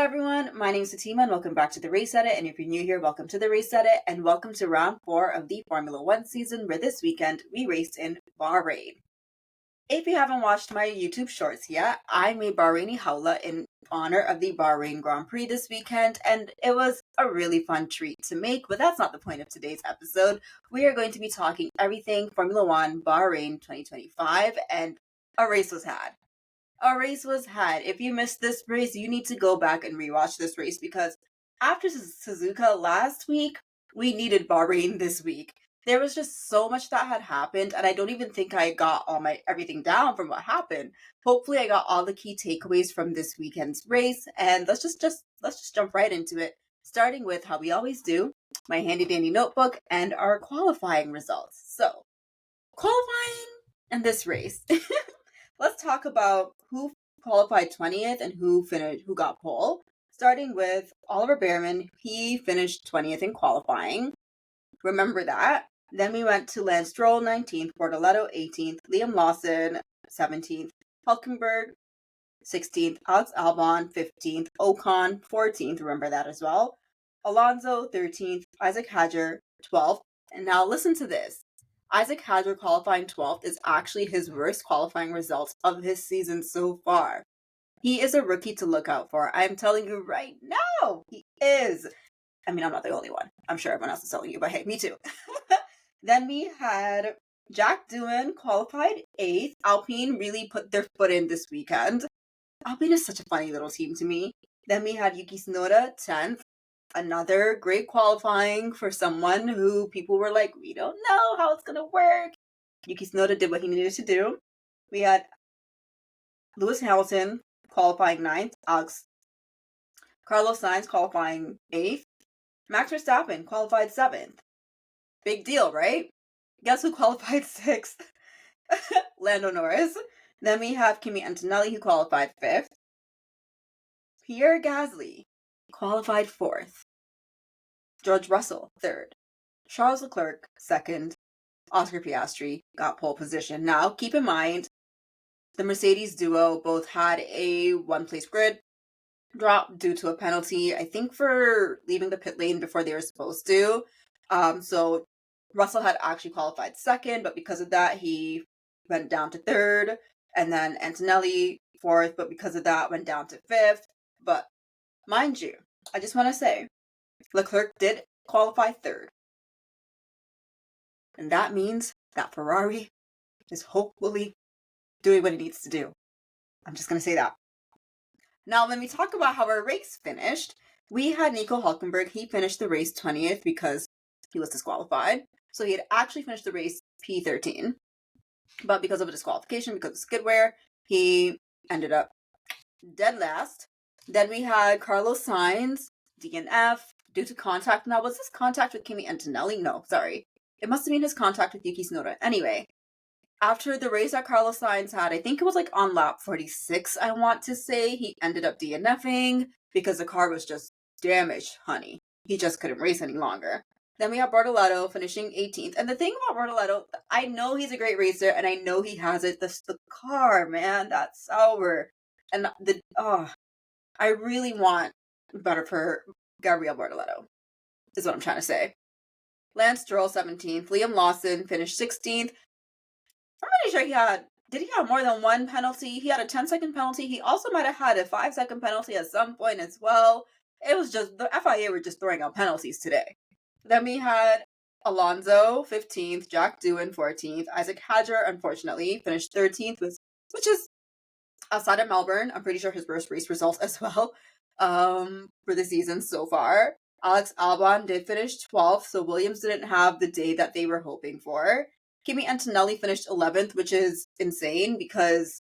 everyone, my name is Fatima and welcome back to the Race Edit. And if you're new here, welcome to the Race Edit and welcome to round 4 of the Formula 1 season, where this weekend we raced in Bahrain. If you haven't watched my YouTube shorts yet, I made Bahraini Howla in honor of the Bahrain Grand Prix this weekend, and it was a really fun treat to make, but that's not the point of today's episode. We are going to be talking everything Formula 1 Bahrain 2025, and a race was had. If you missed this race, you need to go back and rewatch this race because after Suzuka last week, we needed Bahrain this week. There was just so much that had happened, and I don't even think I got all my everything down from what happened. Hopefully, I got all the key takeaways from this weekend's race, and let's just jump right into it. Starting with how we always do, my handy dandy notebook and our qualifying results. So, qualifying in this race. Let's talk about who qualified 20th and who got pole. Starting with Oliver Behrman, he finished 20th in qualifying. Remember that. Then we went to Lance Stroll 19th, Bortoleto 18th, Liam Lawson 17th, Hulkenberg 16th, Alex Albon 15th, Ocon 14th, remember that as well. Alonso 13th, Isaac Hadjar 12th. And now listen to this. Isaac Hadjar qualifying 12th is actually his worst qualifying results of his season so far. He is a rookie to look out for. I'm telling you right now, he is. I mean, I'm not the only one. I'm sure everyone else is telling you, but hey, me too. Then we had Jack Doohan qualified 8th. Alpine really put their foot in this weekend. Alpine is such a funny little team to me. Then we had Yuki Tsunoda 10th. Another great qualifying for someone who people were like, we don't know how it's going to work. Yuki Tsunoda did what he needed to do. We had Lewis Hamilton qualifying 9th. Carlos Sainz qualifying 8th. Max Verstappen qualified 7th. Big deal, right? Guess who qualified 6th? Lando Norris. Then we have Kimi Antonelli, who qualified 5th. Pierre Gasly qualified 4th. George Russell 3rd. Charles Leclerc 2nd. Oscar Piastri got pole position. Now, keep in mind, the Mercedes duo both had a one-place grid drop due to a penalty, I think for leaving the pit lane before they were supposed to. So Russell had actually qualified 2nd, but because of that, he went down to 3rd. And then Antonelli 4th, but because of that, went down to 5th. But mind you, I just want to say, Leclerc did qualify 3rd. And that means that Ferrari is hopefully doing what it needs to do. I'm just going to say that. Now, when we talk about how our race finished, we had Nico Hulkenberg. He finished the race 20th because he was disqualified. So he had actually finished the race P13. But because of a disqualification, because of skid wear, he ended up dead last. Then we had Carlos Sainz, DNF, due to contact. Now, was this contact with Kimi Antonelli? No, sorry. It must have been his contact with Yuki Tsunoda. Anyway, after the race that Carlos Sainz had, I think it was like on lap 46, I want to say, he ended up DNFing because the car was just damaged, honey. He just couldn't race any longer. Then we have Bortoleto finishing 18th. And the thing about Bortoleto, I know he's a great racer and I know he has it. The car, man, that's sour. And I really want better for Gabriel Bortoleto, is what I'm trying to say. Lance Stroll 17th. Liam Lawson finished 16th. I'm pretty sure did he have more than one penalty? He had a 10-second penalty. He also might have had a 5-second penalty at some point as well. It was just, the FIA were just throwing out penalties today. Then we had Alonso 15th, Jack Doohan 14th, Isaac Hadjar, unfortunately, finished 13th, which is outside of Melbourne. I'm pretty sure his worst race result as well for the season so far. Alex Albon did finish 12th, so Williams didn't have the day that they were hoping for. Kimi Antonelli finished 11th, which is insane because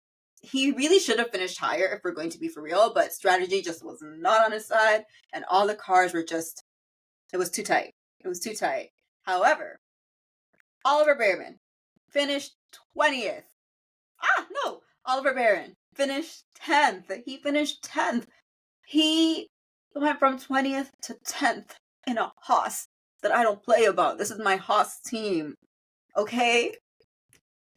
he really should have finished higher if we're going to be for real, but strategy just was not on his side, and all the cars were just, it was too tight. It was too tight. However, Oliver Behrman finished 20th. Oliver Behrman finished 10th. He finished 10th. He went from 20th to 10th in a Haas that I don't play about. This is my Haas team. Okay?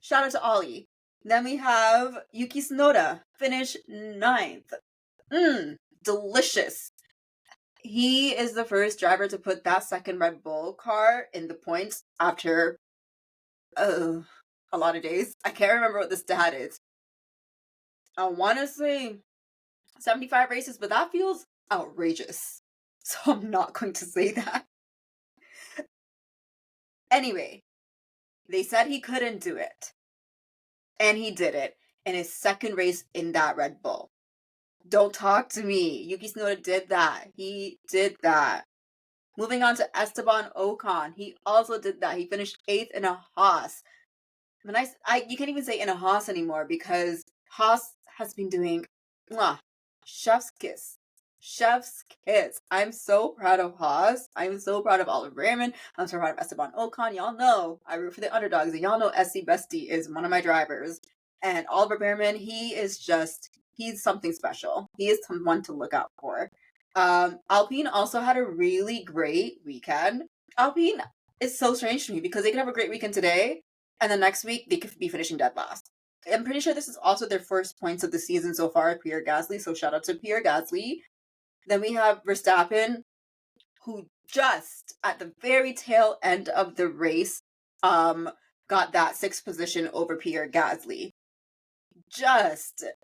Shout out to Ollie. Then we have Yuki Tsunoda finish 9th. delicious. He is the first driver to put that second Red Bull car in the points after a lot of days. I can't remember what the stat is. I want to say 75 races, but that feels outrageous. So I'm not going to say that. Anyway, they said he couldn't do it. And he did it in his second race in that Red Bull. Don't talk to me. Yuki Tsunoda did that. He did that. Moving on to Esteban Ocon. He also did that. He finished 8th in a Haas. You can't even say in a Haas anymore because Haas has been doing chef's kiss. Chef's kiss. I'm so proud of Haas. I'm so proud of Oliver Behrman. I'm so proud of Esteban Ocon. Y'all know I root for the underdogs. And y'all know SC Bestie is one of my drivers. And Oliver Behrman, he's something special. He is someone to look out for. Alpine also had a really great weekend. Alpine is so strange to me because they can have a great weekend today, and the next week they could be finishing dead last. I'm pretty sure this is also their first points of the season so far, Pierre Gasly, so shout out to Pierre Gasly. Then we have Verstappen, who just at the very tail end of the race got that 6th position over Pierre Gasly.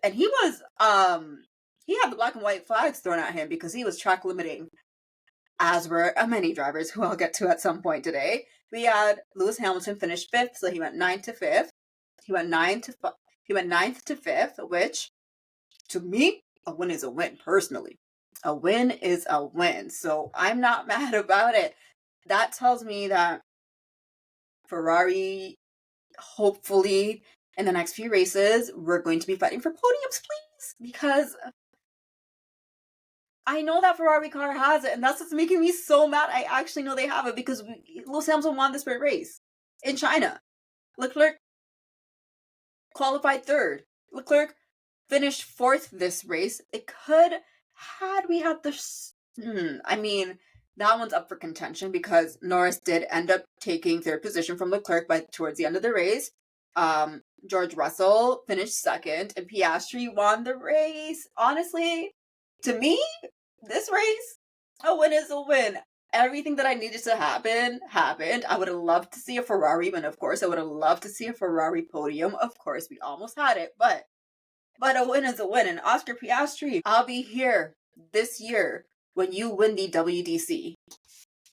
And he was he had the black and white flags thrown at him because he was track limiting, as were many drivers who I'll get to at some point today. We had Lewis Hamilton finish 5th, so he went 9th to 5th. He went 9th to 5th, which to me, a win is a win personally. A win is a win. So I'm not mad about it. That tells me that Ferrari, hopefully in the next few races, we're going to be fighting for podiums, please, because I know that Ferrari car has it, and that's what's making me so mad. I actually know they have it because Lewis Hamilton won the sprint race in China. Leclerc qualified 3rd. Leclerc finished 4th this race. It could, had we had this, that one's up for contention because Norris did end up taking 3rd position from Leclerc towards the end of the race. George Russell finished 2nd, and Piastri won the race. Honestly, to me, this race, a win is a win. Everything that I needed to happen happened. I would have loved to see a Ferrari win, of course. I would have loved to see a Ferrari podium. Of course, we almost had it, but a win is a win. And Oscar Piastri, I'll be here this year when you win the WDC.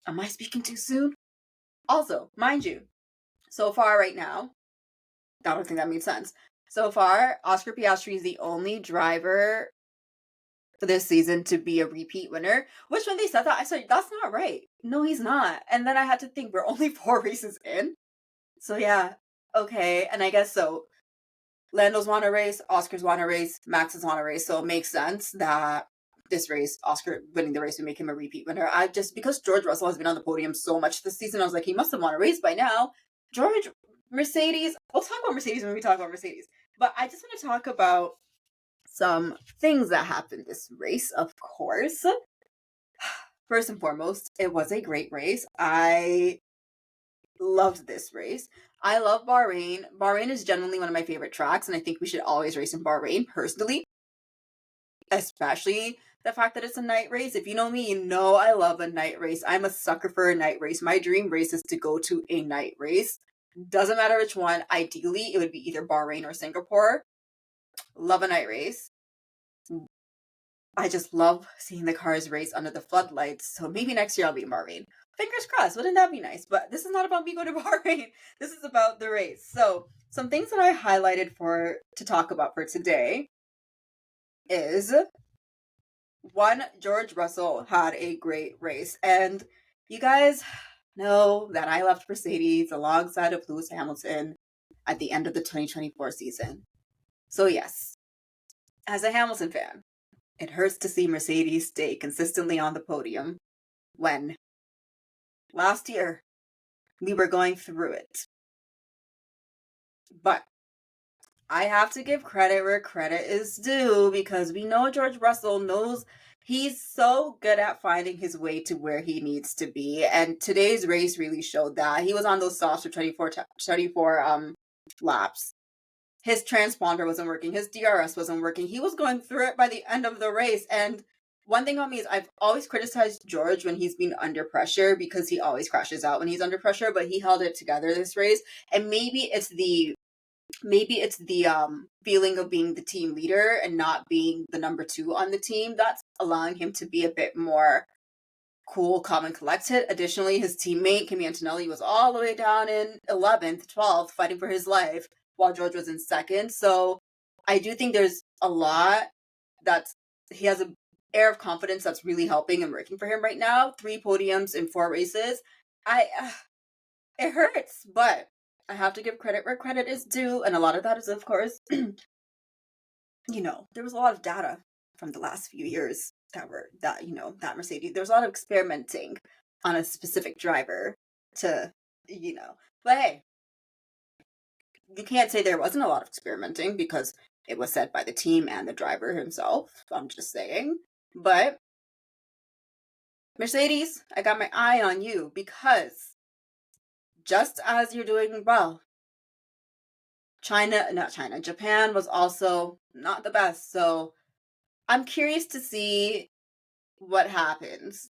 Am I speaking too soon? Also, mind you, so far right now, I don't think that made sense. So far, Oscar Piastri is the only driver for this season to be a repeat winner, which when they said that, I said, that's not right. No, he's not. And then I had to think, we're only 4 races in. So yeah, okay. And I guess so. Lando's won a race, Oscar's won a race, Max has won a race. So it makes sense that this race, Oscar winning the race would make him a repeat winner. Because George Russell has been on the podium so much this season, I was like, he must have won a race by now. Mercedes, we'll talk about Mercedes when we talk about Mercedes. But I just want to talk about some things that happened this race, of course. First and foremost, it was a great race. I loved this race. I love Bahrain. Bahrain is genuinely one of my favorite tracks, and I think we should always race in Bahrain, personally. Especially the fact that it's a night race. If you know me, you know I love a night race. I'm a sucker for a night race. My dream race is to go to a night race. Doesn't matter which one. Ideally, it would be either Bahrain or Singapore. Love a night race. I just love seeing the cars race under the floodlights. So maybe next year I'll be in Bahrain. Fingers crossed. Wouldn't that be nice? But this is not about me going to Bahrain. This is about the race. So some things that I highlighted to talk about for today is, one, George Russell had a great race. And you guys know that I left Mercedes alongside of Lewis Hamilton at the end of the 2024 season. So yes, as a Hamilton fan, it hurts to see Mercedes stay consistently on the podium when last year we were going through it. But I have to give credit where credit is due because we know George Russell knows he's so good at finding his way to where he needs to be. And today's race really showed that. He was on those softs for 24 laps. His transponder wasn't working. His DRS wasn't working. He was going through it by the end of the race. And one thing on me is I've always criticized George when he's been under pressure because he always crashes out when he's under pressure, but he held it together this race. And maybe it's the feeling of being the team leader and not being the number 2 on the team that's allowing him to be a bit more cool, calm, and collected. Additionally, his teammate Kimi Antonelli was all the way down in 11th, 12th, fighting for his life while George was in second. So I do think there's a lot that's he has an air of confidence that's really helping and working for him right now. 3 podiums in 4 races. It hurts, but I have to give credit where credit is due, and a lot of that is, of course, there was a lot of data from the last few years that Mercedes, there was a lot of experimenting on a specific driver to, but hey, you can't say there wasn't a lot of experimenting because it was said by the team and the driver himself. I'm just saying. But Mercedes, I got my eye on you because just as you're doing well, Japan was also not the best. So I'm curious to see what happens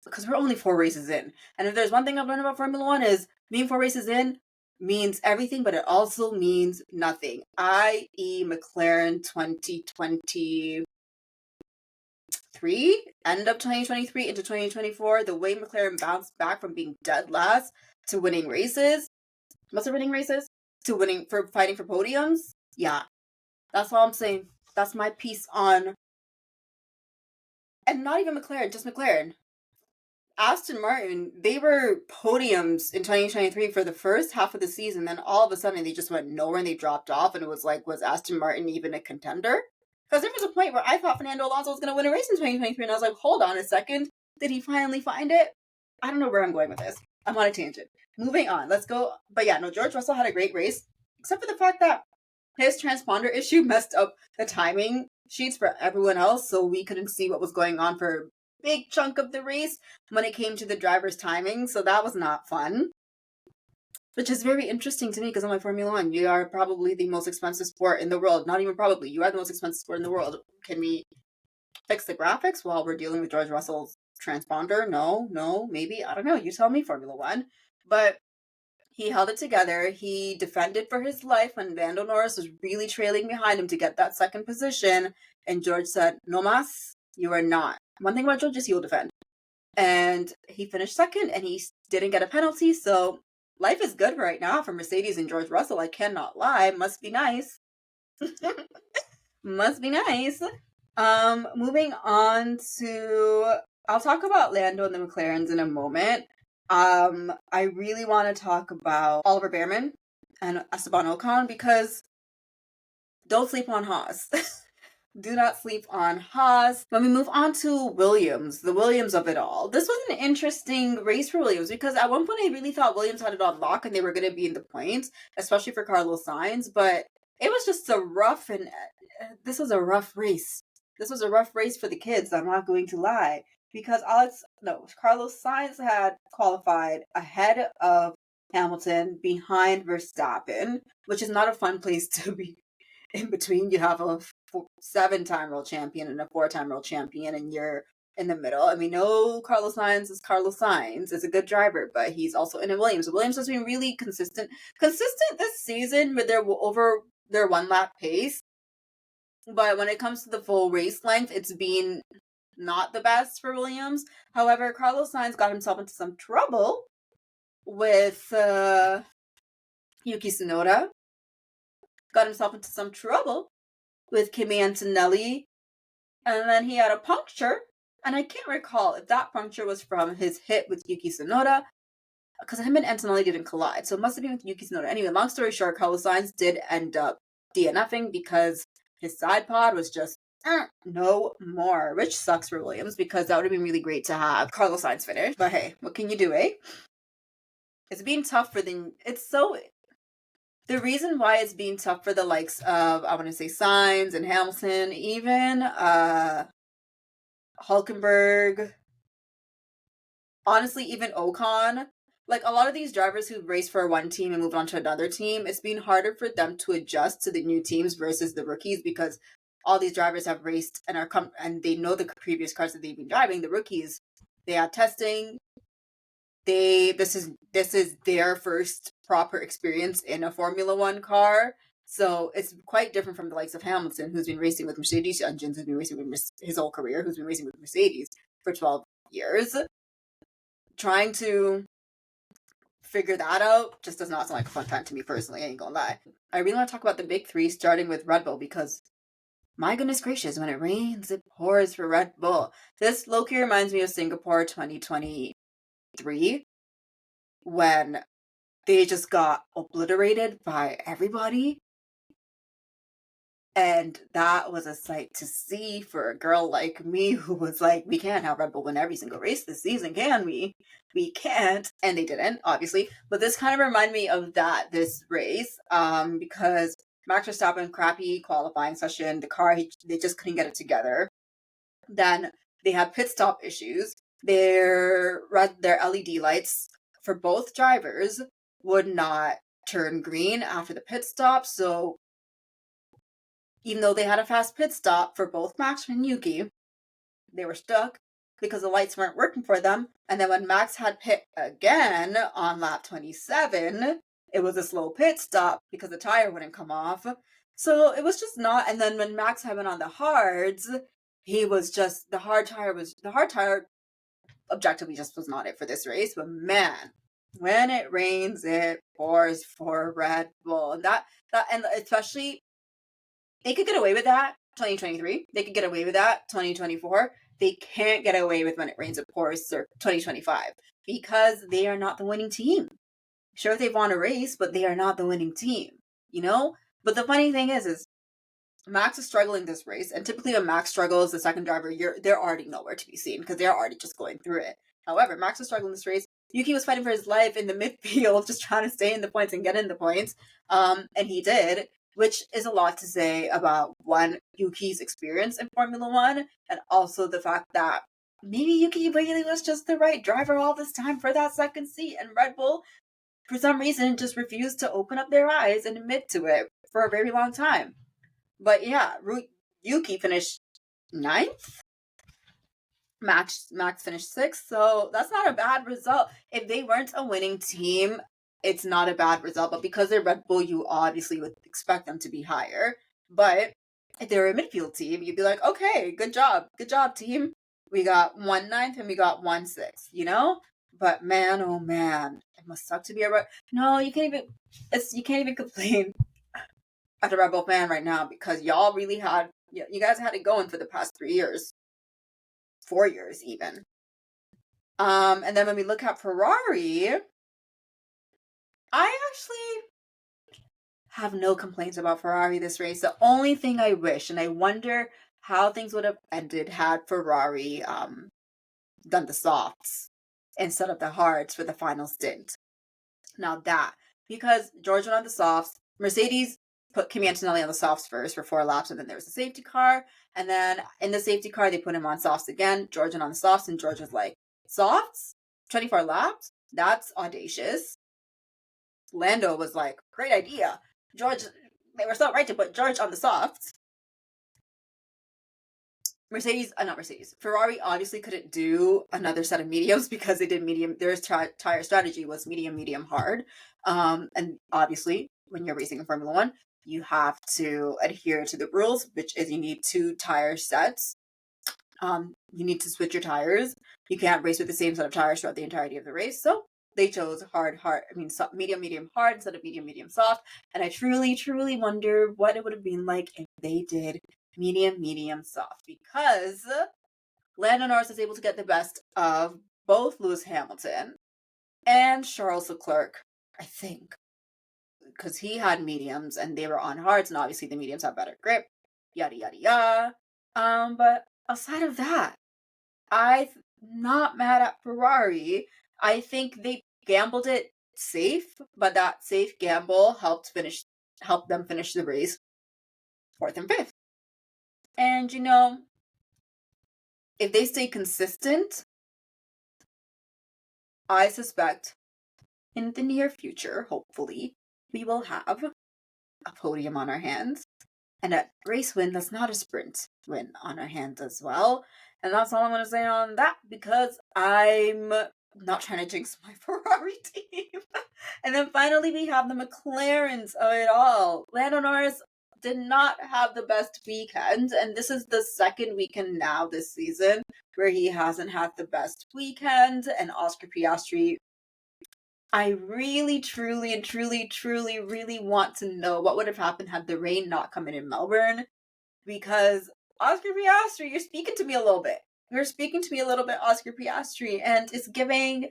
because we're only 4 races in. And if there's one thing I've learned about Formula One is being 4 races in means everything, but it also means nothing. i.e. McLaren 2023, end of 2023 into 2024, the way McLaren bounced back from being dead last to winning races. What's it winning races? To fighting for podiums? Yeah. That's all I'm saying. That's my piece on, and not even McLaren, just McLaren. Aston Martin, they were podiums in 2023 for the first half of the season, then all of a sudden they just went nowhere and they dropped off, and it was like, was Aston Martin even a contender? Because there was a point where I thought Fernando Alonso was going to win a race in 2023, and I was like, hold on a second, did he finally find it? I don't know where I'm going with this. I'm on a tangent. Moving on, let's go. But yeah, no, George Russell had a great race, except for the fact that his transponder issue messed up the timing sheets for everyone else, so we couldn't see what was going on for a big chunk of the race when it came to the driver's timing, so that was not fun. Which is very interesting to me because I'm like, Formula One, you are probably the most expensive sport in the world. Not even probably, you are the most expensive sport in the world. Can we fix the graphics while we're dealing with George Russell's transponder? No, maybe. I don't know. You tell me, Formula One. But he held it together. He defended for his life when Lando Norris was really trailing behind him to get that second position. And George said, no mas, you are not. One thing about George is he will defend. And he finished second and he didn't get a penalty. So life is good right now for Mercedes and George Russell. I cannot lie. Must be nice. Must be nice. Moving on to, I'll talk about Lando and the McLarens in a moment. I really want to talk about Oliver Behrman and Esteban Ocon because don't sleep on Haas. Do not sleep on Haas. When we move on to Williams, the Williams of it all, this was an interesting race for Williams because at one point I really thought Williams had it on lock and they were going to be in the points, especially for Carlos Sainz, but it was just this was a rough race. This was a rough race for the kids, I'm not going to lie, because Carlos Sainz had qualified ahead of Hamilton behind Verstappen, which is not a fun place to be in between. You have a 7-time world champion and a 4-time world champion, and you're in the middle. I mean, no, Carlos Sainz is Carlos Sainz. Is a good driver, but he's also in a Williams. Williams has been really consistent this season with their 1-lap pace. But when it comes to the full race length, it's been not the best for Williams. However, Carlos Sainz got himself into some trouble with Yuki Tsunoda. Got himself into some trouble with Kimi Antonelli, and then he had a puncture, and I can't recall if that puncture was from his hit with Yuki Tsunoda, because him and Antonelli didn't collide, so it must have been with Yuki Tsunoda. Anyway, long story short, Carlos Sainz did end up DNFing because his side pod was just no more, which sucks for Williams because that would have been really great to have Carlos Sainz finish. But hey, what can you do, eh? It's been tough for the reason why it's being tough for the likes of, I want to say, Sainz and Hamilton, even Hulkenberg, honestly, even Ocon, like a lot of these drivers who race for one team and move on to another team, it's been harder for them to adjust to the new teams versus the rookies because all these drivers have raced and and they know the previous cars that they've been driving. The rookies, they had testing. This is their first proper experience in a Formula One car. So it's quite different from the likes of Hamilton, who's been racing with Mercedes engines, who's been racing with his whole career, who's been racing with Mercedes for 12 years. Trying to figure that out just does not sound like a fun time to me personally, I ain't gonna lie. I really want to talk about the big three, starting with Red Bull, because my goodness gracious, when it rains, it pours for Red Bull. This low-key reminds me of Singapore 2023, when they just got obliterated by everybody. And that was a sight to see for a girl like me who was like, we can't have Red Bull win every single race this season, can we? We can't. And they didn't, obviously. But this kind of reminded me of this race, because Max Verstappen, crappy qualifying session, the car, they just couldn't get it together. Then they had pit stop issues. Their LED lights for both drivers would not turn green after the pit stop, so even though they had a fast pit stop for both Max and Yuki, they were stuck because the lights weren't working for them. And then when Max had pit again on lap 27, it was a slow pit stop because the tire wouldn't come off. So it was just not. And then when Max had been on the hards, he was just, the hard tire objectively just was not it for this race. But man, when it rains, it pours for Red Bull. And especially, they could get away with that 2023. They could get away with that 2024. They can't get away with when it rains, it pours, or 2025, because they are not the winning team. Sure, they've won a race, but they are not the winning team, you know? But the funny thing is Max is struggling this race, and typically when Max struggles, the second driver, they're already nowhere to be seen because they're already just going through it. However, Max was struggling this race. Yuki was fighting for his life in the midfield, just trying to stay in the points and get in the points, and he did, which is a lot to say about, one, Yuki's experience in Formula One, and also the fact that maybe Yuki really was just the right driver all this time for that second seat, and Red Bull, for some reason, just refused to open up their eyes and admit to it for a very long time. But yeah, Yuki finished 9th. Max finished 6th, so that's not a bad result. If they weren't a winning team, it's not a bad result. But because they're Red Bull, you obviously would expect them to be higher. But if they're a midfield team, you'd be like, okay, good job, team. We got 1 9th and we got 1 6th, you know? But man, oh man, it must suck to be a No, you can't even complain at the Red Bull fan right now, because y'all really had, you guys had it going for the past 3 years, 4 years even. And then when we look at Ferrari, I actually have no complaints about Ferrari this race. The only thing I wish, and I wonder how things would have ended had Ferrari done the softs instead of the hards for the final stint. Now because George went on the softs, Mercedes put Kimi Antonelli on the softs first for 4 laps, and then there was a safety car, and then in the safety car they put him on softs again. George went on the softs, and George was like, softs? 24 laps? That's audacious. Lando was like, great idea. George, they were so right to put George on the softs. Ferrari obviously couldn't do another set of mediums because they did medium. Their tire strategy was medium, hard. And obviously, when you're racing in Formula One, you have to adhere to the rules, which is you need 2 tire sets. You need to switch your tires. You can't race with the same set of tires throughout the entirety of the race. So they chose medium, hard instead of medium, soft. And I truly, truly wonder what it would have been like if they did medium, soft, because Lando Norris is able to get the best of both Lewis Hamilton and Charles Leclerc, I think, because he had mediums and they were on hards, and obviously the mediums have better grip, yada, yada, yada. But outside of that, I'm not mad at Ferrari. I think they gambled it safe, but that safe gamble helped them finish the race 4th and 5th. And if they stay consistent, I suspect in the near future, hopefully, we will have a podium on our hands. and a race win that's not a sprint win on our hands as well. And that's all I'm going to say on that, because I'm not trying to jinx my Ferrari team. And then finally, we have the McLarens of it all. Lando Norris did not have the best weekend, and this is the second weekend now this season where he hasn't had the best weekend. And Oscar Piastri, I really, truly, and truly really want to know what would have happened had the rain not come in Melbourne. Because Oscar Piastri, you're speaking to me a little bit. You're speaking to me a little bit, Oscar Piastri, and it's giving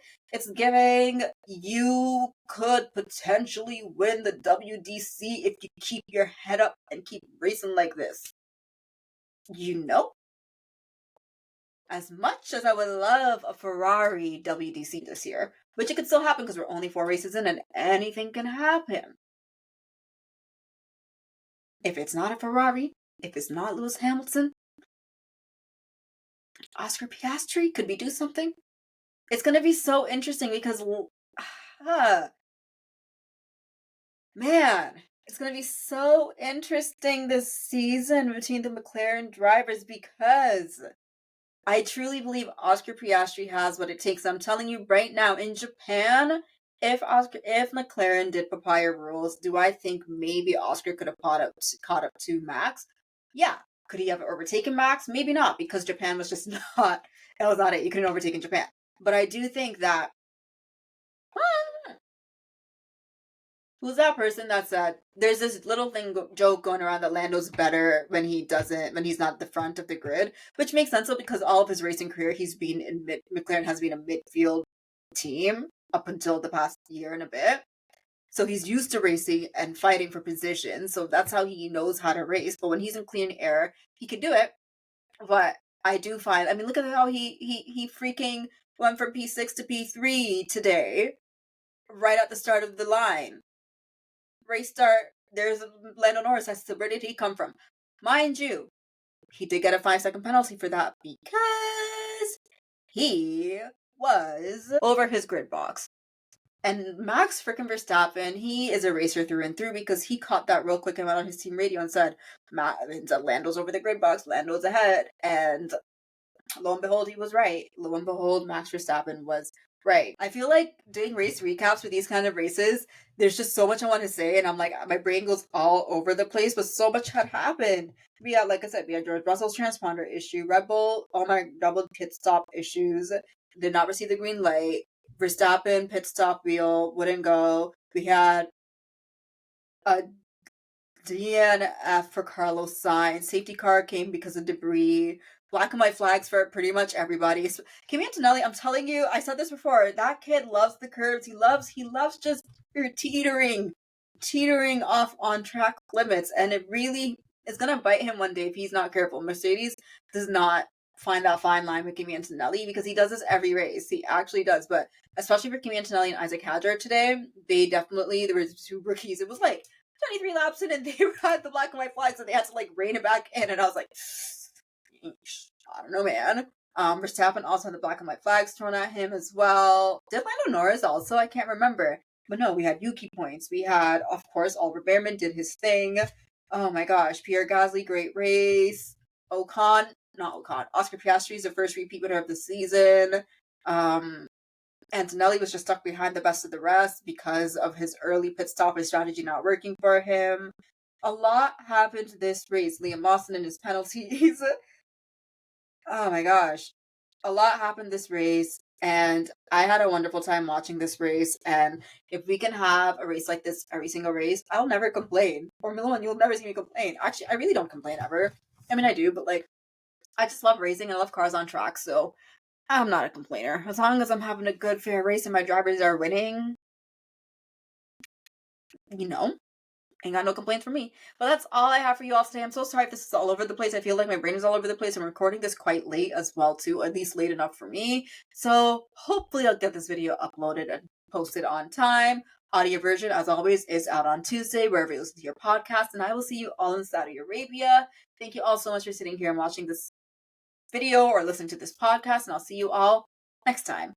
you could potentially win the WDC if you keep your head up and keep racing like this. You know? As much as I would love a Ferrari WDC this year, which it could still happen because we're only 4 races in and anything can happen. If it's not a Ferrari, if it's not Lewis Hamilton, Oscar Piastri, could we do something? It's going to be so interesting because, man, it's going to be so interesting this season between the McLaren drivers, because I truly believe Oscar Piastri has what it takes. I'm telling you right now, in Japan, if McLaren did papaya rules, do I think maybe Oscar could have caught up to Max? Yeah. Could he have overtaken Max? Maybe not, because Japan was just not, it was not it. You couldn't overtake in Japan. But I do think that, who's that person that said, there's this little joke going around that Lando's better when he's not at the front of the grid, which makes sense though, because all of his racing career, McLaren has been a midfield team up until the past year and a bit. So he's used to racing and fighting for position. So that's how he knows how to race. But when he's in clean air, he can do it. But I do find, I mean, look at how he freaking went from P6 to P3 today, right at the start of the line. Race start, there's Lando Norris. I said, where did he come from? Mind you, he did get a 5-second penalty for that because he was over his grid box. And Max freaking Verstappen, he is a racer through and through, because he caught that real quick and went on his team radio and said, Lando's over the grid box, Lando's ahead. And lo and behold, he was right. Lo and behold, Max Verstappen was right. I feel like doing race recaps for these kind of races, there's just so much I want to say, and I'm like, my brain goes all over the place, but so much had happened. We had, like I said, we had George Russell's transponder issue, Red Bull, double pit stop issues, did not receive the green light. Verstappen pit stop wheel wouldn't go. We had a DNF for Carlos Sainz. Safety car came because of debris. Black and white flags for pretty much everybody. So, Kimi Antonelli, I'm telling you, I said this before, that kid loves the curves. He loves just teetering off on track limits, and it really is gonna bite him one day if he's not careful. Mercedes does not find that fine line with Kimi Antonelli, because he does this every race. He actually does, but especially for Kimi Antonelli and Isaac Hadjar today, there were 2 rookies. It was like 23 laps in, and they had the black and white flags, and they had to like rein it back in, and I was like, I don't know, man. Verstappen also had the black and white flags thrown at him as well. Did Lando Norris also? I can't remember. But no, we had Yuki points. We had, of course, Oliver Behrman did his thing. Oh my gosh, Pierre Gasly, great race. Oscar Piastri is the first repeat winner of the season. Antonelli was just stuck behind the best of the rest because of his early pit stop, his strategy not working for him. A lot happened this race. Liam Lawson and his penalties. Oh my gosh. A lot happened this race, and I had a wonderful time watching this race. And if we can have a race like this every single race, I'll never complain. Formula One, you'll never see me complain. Actually, I really don't complain ever. I mean, I do, but like, I just love racing. I love cars on track, so I'm not a complainer. As long as I'm having a good, fair race and my drivers are winning, ain't got no complaints for me. But that's all I have for you all today. I'm so sorry if this is all over the place. I feel like my brain is all over the place. I'm recording this quite late as well, too. At least late enough for me. So hopefully I'll get this video uploaded and posted on time. Audio version, as always, is out on Tuesday, wherever you listen to your podcast. And I will see you all in Saudi Arabia. Thank you all so much for sitting here and watching this video or listening to this podcast. And I'll see you all next time.